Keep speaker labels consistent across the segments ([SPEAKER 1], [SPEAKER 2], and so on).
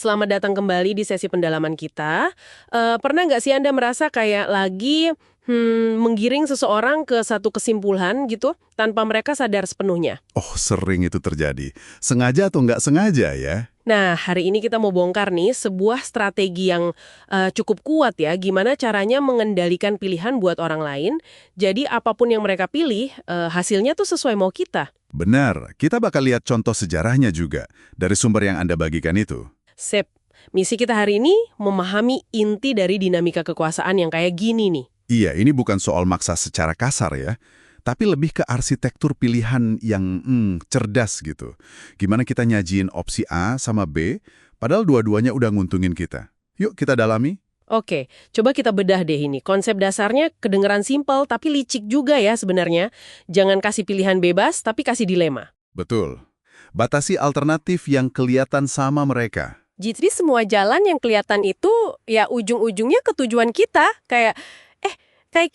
[SPEAKER 1] Selamat datang kembali di sesi pendalaman kita. Pernah nggak sih Anda merasa kayak lagi menggiring seseorang ke satu kesimpulan gitu, tanpa mereka sadar sepenuhnya?
[SPEAKER 2] Oh, sering itu terjadi. Sengaja atau nggak sengaja ya?
[SPEAKER 1] Nah, hari ini kita mau bongkar nih sebuah strategi yang cukup kuat ya, gimana caranya mengendalikan pilihan buat orang lain, jadi apapun yang mereka pilih, hasilnya tuh sesuai mau kita.
[SPEAKER 2] Benar, kita bakal lihat contoh sejarahnya juga dari sumber yang Anda bagikan itu.
[SPEAKER 1] Sip, misi kita hari ini memahami inti dari dinamika kekuasaan yang kayak gini nih.
[SPEAKER 2] Iya, ini bukan soal maksa secara kasar ya, tapi lebih ke arsitektur pilihan yang cerdas gitu. Gimana kita nyajiin opsi A sama B, padahal dua-duanya udah nguntungin kita. Yuk kita dalami.
[SPEAKER 1] Oke, coba kita bedah deh ini. Konsep dasarnya kedengeran simpel tapi licik juga ya sebenarnya. Jangan kasih pilihan bebas tapi kasih dilema.
[SPEAKER 2] Betul. Batasi alternatif yang kelihatan sama mereka.
[SPEAKER 1] Jadi semua jalan yang kelihatan itu ya ujung-ujungnya ke tujuan kita. Kayak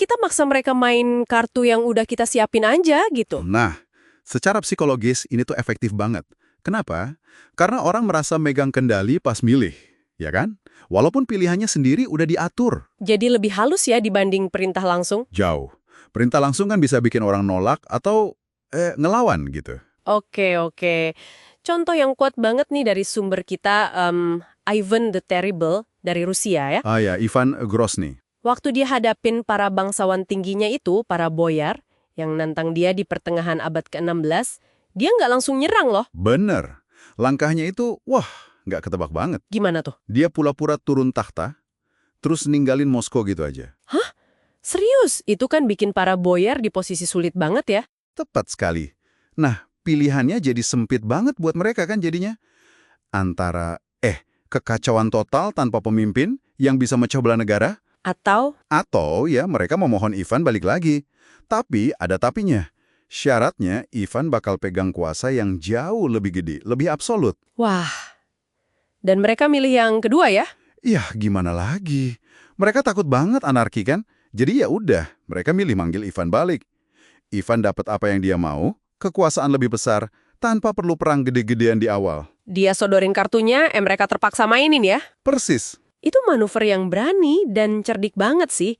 [SPEAKER 1] kita maksa mereka main kartu yang udah kita siapin aja gitu.
[SPEAKER 2] Nah, secara psikologis ini tuh efektif banget. Kenapa? Karena orang merasa megang kendali pas milih, ya kan? Walaupun pilihannya sendiri udah diatur.
[SPEAKER 1] Jadi lebih halus ya dibanding perintah langsung.
[SPEAKER 2] Jauh. Perintah langsung kan bisa bikin orang nolak atau ngelawan gitu.
[SPEAKER 1] Oke. Contoh yang kuat banget nih dari sumber kita, Ivan the Terrible dari Rusia ya.
[SPEAKER 2] Ah ya, Ivan Grozny.
[SPEAKER 1] Waktu dia hadapin para bangsawan tingginya itu, para boyar, yang nantang dia di pertengahan abad ke-16, dia nggak langsung nyerang loh.
[SPEAKER 2] Bener. Langkahnya itu, wah, nggak ketebak banget.
[SPEAKER 1] Gimana tuh?
[SPEAKER 2] Dia pura-pura turun takhta, terus ninggalin Moskow gitu aja.
[SPEAKER 1] Serius? Itu kan bikin para boyar di posisi sulit banget ya.
[SPEAKER 2] Tepat sekali. Nah, pilihannya jadi sempit banget buat mereka kan jadinya. Antara, kekacauan total tanpa pemimpin yang bisa mecah belah negara, atau ya mereka memohon Ivan balik lagi. Tapi ada tapinya. Syaratnya Ivan bakal pegang kuasa yang jauh lebih gede, lebih absolut.
[SPEAKER 1] Wah, dan mereka milih yang kedua ya?
[SPEAKER 2] Yah, gimana lagi? Mereka takut banget anarki kan? Jadi ya udah, mereka milih manggil Ivan balik. Ivan dapat apa yang dia mau, kekuasaan lebih besar, tanpa perlu perang gede-gedean di awal.
[SPEAKER 1] Dia sodorin kartunya, mereka terpaksa mainin ya?
[SPEAKER 2] Persis.
[SPEAKER 1] Itu manuver yang berani dan cerdik banget sih.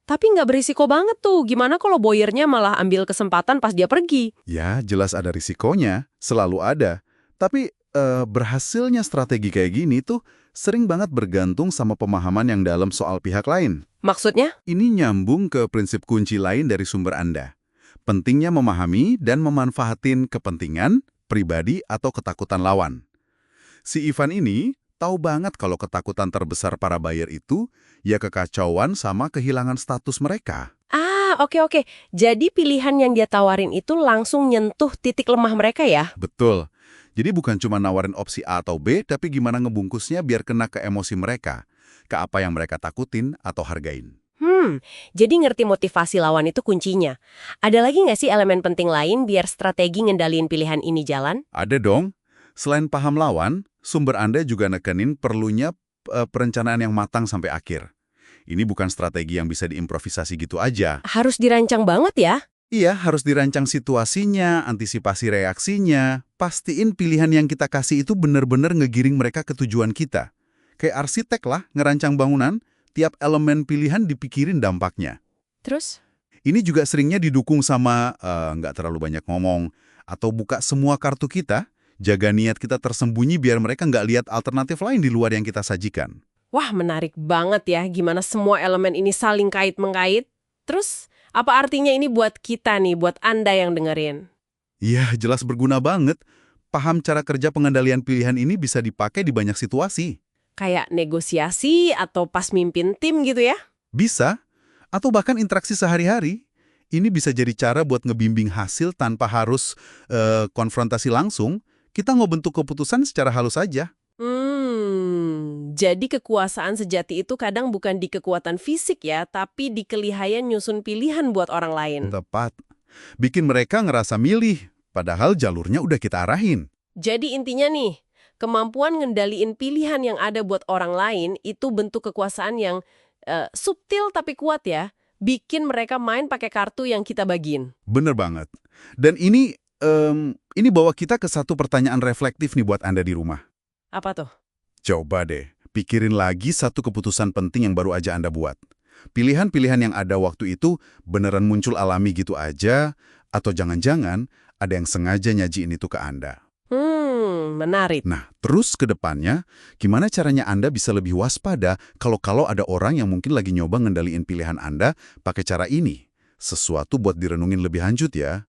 [SPEAKER 1] Tapi nggak berisiko banget tuh. Gimana kalau boyernya malah ambil kesempatan pas dia pergi?
[SPEAKER 2] Ya, jelas ada risikonya, selalu ada. Tapi berhasilnya strategi kayak gini tuh sering banget bergantung sama pemahaman yang dalam soal pihak lain.
[SPEAKER 1] Maksudnya?
[SPEAKER 2] Ini nyambung ke prinsip kunci lain dari sumber Anda. Pentingnya memahami dan memanfaatin kepentingan, pribadi, atau ketakutan lawan. Si Ivan ini tahu banget kalau ketakutan terbesar para buyer itu ya kekacauan sama kehilangan status mereka.
[SPEAKER 1] Oke. Jadi pilihan yang dia tawarin itu langsung nyentuh titik lemah mereka ya?
[SPEAKER 2] Betul. Jadi bukan cuma nawarin opsi A atau B, tapi gimana ngebungkusnya biar kena ke emosi mereka, ke apa yang mereka takutin atau hargain.
[SPEAKER 1] Jadi ngerti motivasi lawan itu kuncinya. Ada lagi nggak sih elemen penting lain biar strategi ngendaliin pilihan ini jalan?
[SPEAKER 2] Ada dong. Selain paham lawan, sumber Anda juga nekenin perlunya perencanaan yang matang sampai akhir. Ini bukan strategi yang bisa diimprovisasi gitu aja.
[SPEAKER 1] Harus dirancang banget ya?
[SPEAKER 2] Iya, harus dirancang situasinya, antisipasi reaksinya, pastiin pilihan yang kita kasih itu benar-benar ngegiring mereka ke tujuan kita. Kayak arsitek lah, ngerancang bangunan, tiap elemen pilihan dipikirin dampaknya.
[SPEAKER 1] Terus?
[SPEAKER 2] Ini juga seringnya didukung sama nggak terlalu banyak ngomong, atau buka semua kartu kita, jaga niat kita tersembunyi biar mereka nggak lihat alternatif lain di luar yang kita sajikan.
[SPEAKER 1] Wah, menarik banget ya gimana semua elemen ini saling kait-mengkait. Terus, apa artinya ini buat kita nih, buat Anda yang dengerin?
[SPEAKER 2] Iya, jelas berguna banget. Paham cara kerja pengendalian pilihan ini bisa dipakai di banyak situasi.
[SPEAKER 1] Kayak negosiasi atau pas mimpin tim gitu ya?
[SPEAKER 2] Bisa, atau bahkan interaksi sehari-hari. Ini bisa jadi cara buat ngebimbing hasil tanpa harus konfrontasi langsung. Kita ngebentuk keputusan secara halus saja.
[SPEAKER 1] Jadi kekuasaan sejati itu kadang bukan di kekuatan fisik ya, tapi di kelihayan nyusun pilihan buat orang lain.
[SPEAKER 2] Tepat. Bikin mereka ngerasa milih, padahal jalurnya udah kita arahin.
[SPEAKER 1] Jadi intinya nih, kemampuan ngendaliin pilihan yang ada buat orang lain itu bentuk kekuasaan yang subtil tapi kuat ya. Bikin mereka main pakai kartu yang kita bagiin.
[SPEAKER 2] Bener banget. Dan ini bawa kita ke satu pertanyaan reflektif nih buat Anda di rumah.
[SPEAKER 1] Apa tuh?
[SPEAKER 2] Coba deh, pikirin lagi satu keputusan penting yang baru aja Anda buat. Pilihan-pilihan yang ada waktu itu beneran muncul alami gitu aja, atau jangan-jangan ada yang sengaja nyajiin itu ke Anda.
[SPEAKER 1] Menarik.
[SPEAKER 2] Nah, terus ke depannya, gimana caranya Anda bisa lebih waspada kalau ada orang yang mungkin lagi nyoba ngendaliin pilihan Anda pakai cara ini? Sesuatu buat direnungin lebih lanjut ya.